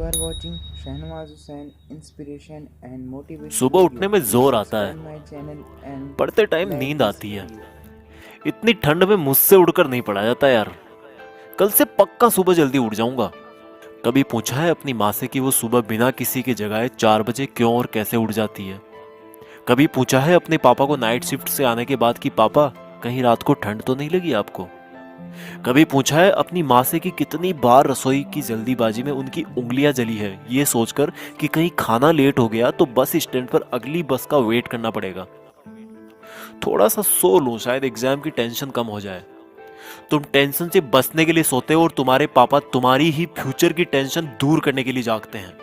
are watching Shahnawaz Hussain Inspiration and Motivation सुबह Video. उठने में Please जोर आता है, subscribe my channel and पढ़ते टाइम like नींद this आती है। video. इतनी ठंड में मुझसे उड़कर नहीं पड़ा जाता यार। कल से पक्का सुबह जल्दी उठ जाऊंगा। कभी पूछा है अपनी माँ से कि वो सुबह बिना किसी के जगाए 4 बजे क्यों और कैसे उठ जाती है? कभी पूछा है अपने पापा को नाइट शिफ्ट से आने के बाद कि पापा कहीं रात को ठंड तो नहीं लगी आपको? कभी पूछा है अपनी माँ से कि कितनी बार रसोई की जल्दीबाजी में उनकी उंगलियां जली है ये सोचकर कि कहीं खाना लेट हो गया तो बस स्टैंड पर अगली बस का वेट करना पड़ेगा। थोड़ा सा सो लूं शायद एग्जाम की टेंशन कम हो जाए। तुम टेंशन से बचने के लिए सोते हो और तुम्हारे पापा तुम्हारी ही फ्यूचर की टेंशन दूर करने के लिए जागते हैं।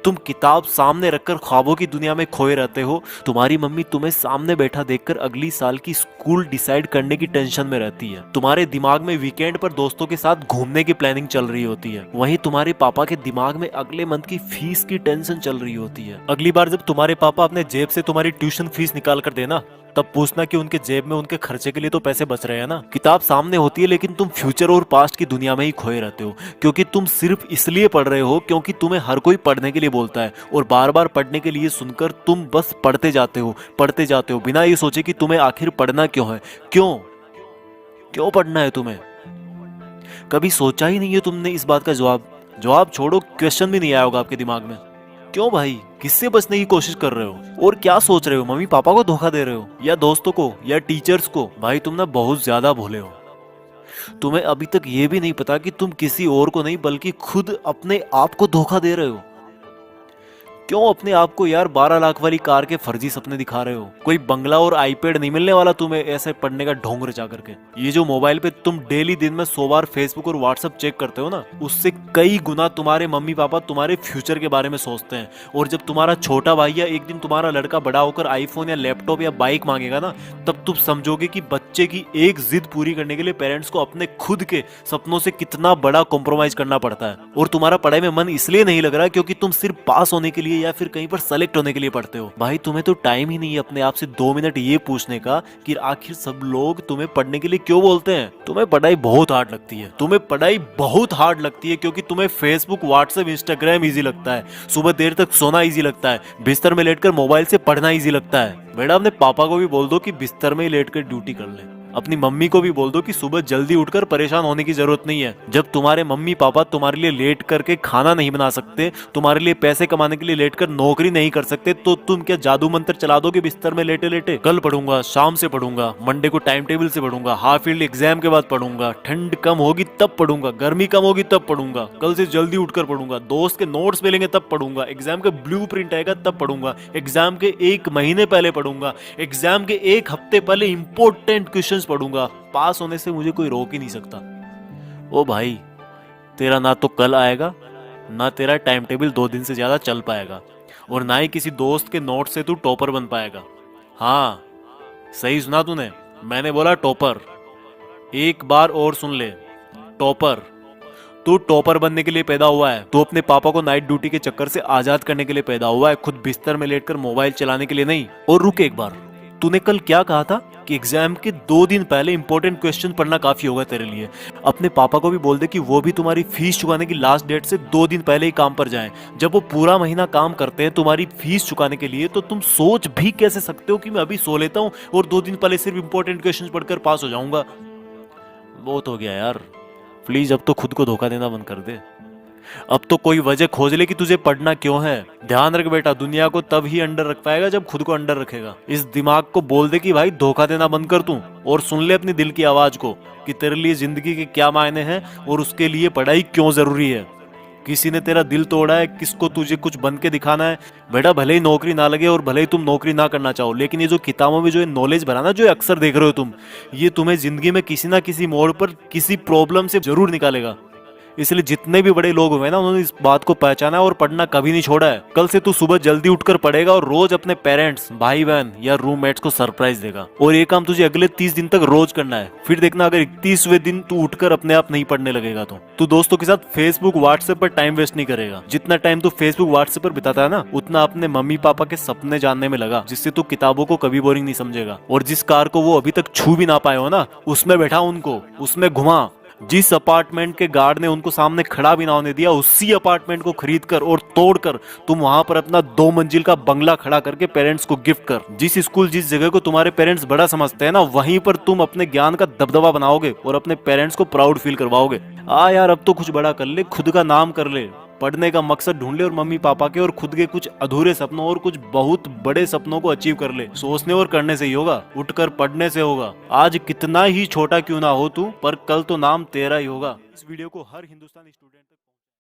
तुम किताब सामने रखकर ख्वाबों की दुनिया में खोए रहते हो। तुम्हारी मम्मी तुम्हें सामने बैठा देखकर अगली साल की स्कूल डिसाइड करने की टेंशन में रहती है। तुम्हारे दिमाग में वीकेंड पर दोस्तों के साथ घूमने की प्लानिंग चल रही होती है। वहीं तुम्हारे पापा के दिमाग में अगले मंथ की फीस की टेंशन चल रही होती है। अगली बार जब तुम्हारे पापा अपने जेब से तुम्हारी ट्यूशन फीस निकाल कर देना तब पूछना कि उनके जेब में उनके खर्चे के लिए तो पैसे बच रहे हैं ना। किताब सामने होती है लेकिन तुम फ्यूचर और पास्ट की दुनिया में ही खोए रहते हो, क्योंकि तुम सिर्फ इसलिए पढ़ रहे हो क्योंकि तुम्हें हर कोई पढ़ने के लिए बोलता है और बार बार पढ़ने के लिए सुनकर तुम बस पढ़ते जाते हो बिना ये सोचे कि तुम्हें आखिर पढ़ना क्यों है। क्यों क्यों पढ़ना है तुम्हें? कभी सोचा ही नहीं है तुमने इस बात का जवाब छोड़ो, क्वेश्चन भी नहीं आया होगा आपके दिमाग में। क्यों भाई, किससे बचने की कोशिश कर रहे हो और क्या सोच रहे हो? मम्मी पापा को धोखा दे रहे हो या दोस्तों को या टीचर्स को? भाई तुम ना बहुत ज्यादा भोले हो। तुम्हें अभी तक ये भी नहीं पता कि तुम किसी और को नहीं बल्कि खुद अपने आप को धोखा दे रहे हो। क्यों अपने आप को यार 12 लाख वाली कार के फर्जी सपने दिखा रहे हो? कोई बंगला और आईपैड नहीं मिलने वाला तुम्हें ऐसे पढ़ने का ढोंग रचा करके। ये जो मोबाइल पे तुम डेली दिन में 100 बार फेसबुक और व्हाट्सएप चेक करते हो ना, उससे कई गुना तुम्हारे मम्मी पापा तुम्हारे फ्यूचर के बारे में सोचते हैं। और जब तुम्हारा छोटा भाई या एक दिन तुम्हारा लड़का बड़ा होकर आईफोन या लैपटॉप या बाइक मांगेगा ना, तब तुम समझोगे कि बच्चे की एक जिद पूरी करने के लिए पेरेंट्स को अपने खुद के सपनों से कितना बड़ा कॉम्प्रोमाइज करना पड़ता है। और तुम्हारा पढ़ाई में मन इसलिए नहीं लग रहा क्योंकि तुम सिर्फ पास होने के लिए या फिर कहीं पर सेलेक्ट होने के लिए पढ़ते हो। भाई तुम्हें तो टाइम ही नहीं है अपने आप से 2 मिनट ये पूछने का कि आखिर सब लोग तुम्हें पढ़ने के लिए क्यों बोलते हैं। तुम्हें पढ़ाई बहुत हार्ड लगती है क्योंकि तुम्हें फेसबुक व्हाट्सएप इंस्टाग्राम इजी लगता है, सुबह देर तक सोना इजी लगता है, बिस्तर में लेटकर मोबाइल से पढ़ना इजी लगता है। बेटा अपने पापा को भी बोल दो कि बिस्तर में ही लेटकर ड्यूटी कर ले। अपनी मम्मी को भी बोल दो कि सुबह जल्दी उठकर परेशान होने की जरूरत नहीं है। जब तुम्हारे मम्मी पापा तुम्हारे लिए लेट करके खाना नहीं बना सकते, तुम्हारे लिए पैसे कमाने के लिए लेट कर नौकरी नहीं कर सकते, तो तुम क्या जादू मंत्र चला दोगे बिस्तर में लेटे लेटे? कल पढ़ूंगा, शाम से पढ़ूंगा, मंडे को टाइम टेबल से पढ़ूंगा, हाफ ईयरली एग्जाम के बाद पढ़ूंगा, ठंड कम होगी तब पढ़ूंगा, गर्मी कम होगी तब पढ़ूंगा, कल से जल्दी उठकर पढ़ूंगा, दोस्त के नोट्स मिलेंगे तब पढ़ूंगा, एग्जाम का ब्लूप्रिंट आएगा तब पढ़ूंगा, एग्जाम के 1 महीने पहले पढ़ूंगा, एग्जाम के 1 हफ्ते पहले इंपॉर्टेंट क्वेश्चंस पढ़ूंगा। पास होने से मुझे कोई रोक ही नहीं सकता। ओ भाई, तेरा ना तो कल आएगा, ना तेरा टाइम टेबल 2 दिन से ज्यादा चल पाएगा, और ना ही किसी दोस्त के नोट से तू टॉपर बन पाएगा। हाँ, सही सुना तूने, मैंने बोला टॉपर। एक बार और सुन ले, टॉपर। तू टॉपर बनने के लिए पैदा हुआ है। तू अपने पापा को नाइट ड्यूटी के चक्कर से आजाद करने के लिए पैदा हुआ है, खुद बिस्तर में लेटकर मोबाइल चलाने के लिए नहीं। और रुक एक बार, तूने कल क्या कहा था कि एग्जाम के 2 दिन पहले इंपॉर्टेंट क्वेश्चन पढ़ना काफी होगा तेरे लिए। अपने पापा को भी बोल दे कि वो भी तुम्हारी फीस चुकाने की लास्ट डेट से 2 दिन पहले ही काम पर जाएं। जब वो पूरा महीना काम करते हैं तुम्हारी फीस चुकाने के लिए, तो तुम सोच भी कैसे सकते हो कि मैं अभी सो लेता हूँ और 2 दिन पहले सिर्फ इंपॉर्टेंट क्वेश्चन पढ़कर पास हो जाऊंगा? बहुत हो गया यार, प्लीज अब तो खुद को धोखा देना बंद कर दे। अब तो कोई वजह खोज ले कि तुझे पढ़ना क्यों है। ध्यान रख बेटा, दुनिया को तब ही अंडर रख पाएगा जब खुद को अंडर रखेगा। इस दिमाग को बोल दे कि भाई धोखा देना बंद कर तू, और सुन ले अपनी दिल की आवाज को कि तेरे लिए जिंदगी के क्या मायने हैं और उसके लिए पढ़ाई क्यों जरूरी है। किसी ने तेरा दिल तोड़ा है, किसको तुझे कुछ बन के दिखाना है। बेटा भले ही नौकरी ना लगे और भले ही तुम नौकरी ना करना चाहो, लेकिन ये जो किताबों में जो नॉलेज भरा ना, जो अक्सर देख रहे हो तुम, ये तुम्हें जिंदगी में किसी ना किसी मोड़ पर किसी प्रॉब्लम से जरूर निकालेगा। इसलिए जितने भी बड़े लोग हुए ना, उन्होंने इस बात को पहचाना है और पढ़ना कभी नहीं छोड़ा है। कल से तू सुबह जल्दी उठकर पढ़ेगा और रोज अपने पेरेंट्स, भाई बहन या रूममेट्स को सरप्राइज देगा। और ये काम तुझे अगले 30 दिन तक रोज करना है। फिर देखना अगर 31वें दिन तू उठकर अपने आप नहीं पढ़ने लगेगा तो तू दोस्तों के साथ फेसबुक व्हाट्सएप पर टाइम वेस्ट नहीं करेगा। जितना टाइम तू फेसबुक व्हाट्सएप पर बिताता है ना, उतना अपने मम्मी पापा के सपने जानने में लगा, जिससे तू किताबों को कभी बोरिंग नहीं समझेगा। और जिस कार को वो अभी तक छू भी ना पाए हो ना, उसमें बैठा उनको, उसमें घुमा। जिस अपार्टमेंट के गार्ड ने उनको सामने खड़ा भी ना होने दिया, उसी अपार्टमेंट को खरीद कर और तोड़कर तुम वहां पर अपना 2 मंजिल का बंगला खड़ा करके पेरेंट्स को गिफ्ट कर। जिस स्कूल, जिस जगह को तुम्हारे पेरेंट्स बड़ा समझते हैं ना, वहीं पर तुम अपने ज्ञान का दबदबा बनाओगे और अपने पेरेंट्स को प्राउड फील करवाओगे। यार अब तो कुछ बड़ा कर ले, खुद का नाम कर ले, पढ़ने का मकसद ढूंढ ले और मम्मी पापा के और खुद के कुछ अधूरे सपनों और कुछ बहुत बड़े सपनों को अचीव कर ले। सोचने और करने से ही होगा, उठकर पढ़ने से होगा। आज कितना ही छोटा क्यों ना हो तू, पर कल तो नाम तेरा ही होगा। इस वीडियो को हर हिंदुस्तानी स्टूडेंट